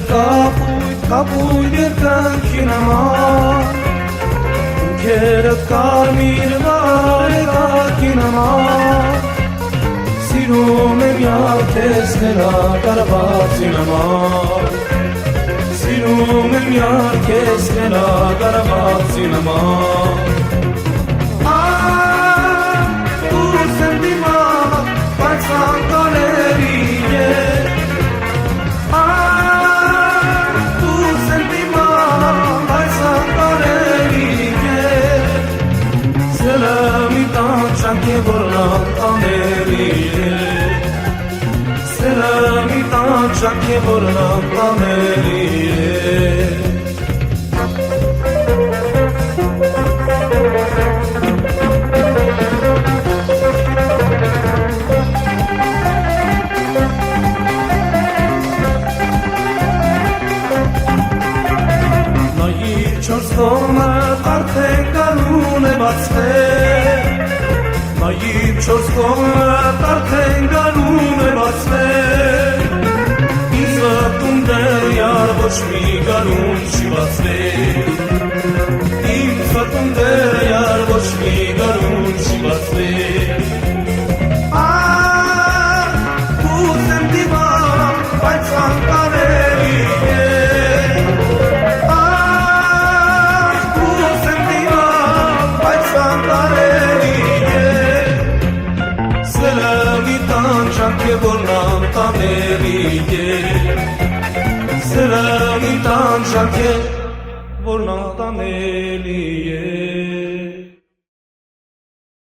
կապույտ երկնքին համար Ունքերդ կարմիր վարեկակին համար Սիրում եմ յարքես նրա կարվածին համար Սիրում եմ յարքես նրա կարվածին համար Ուզեմ դիմալ, բայց անկարելի է Ուզեմ դիմալ, բայց անկարելի է Սելը մի տանջանք է, որ անտանելի է Սելը մի տանջանք է, որ անտանելի է Չորս կողմը արդեն գարուն է բացվել Նայիր չորս կողմը արդեն գարուն է բացվել Ինձ վտում դեռ ոչ մի գարուն չի բացվել Ինձ վտում դեռ ոչ մի գարուն չի բացվել Ուզեմ դիմալ, բայց անկարելի է Սրամի տանջանք է, որ նանտանելի է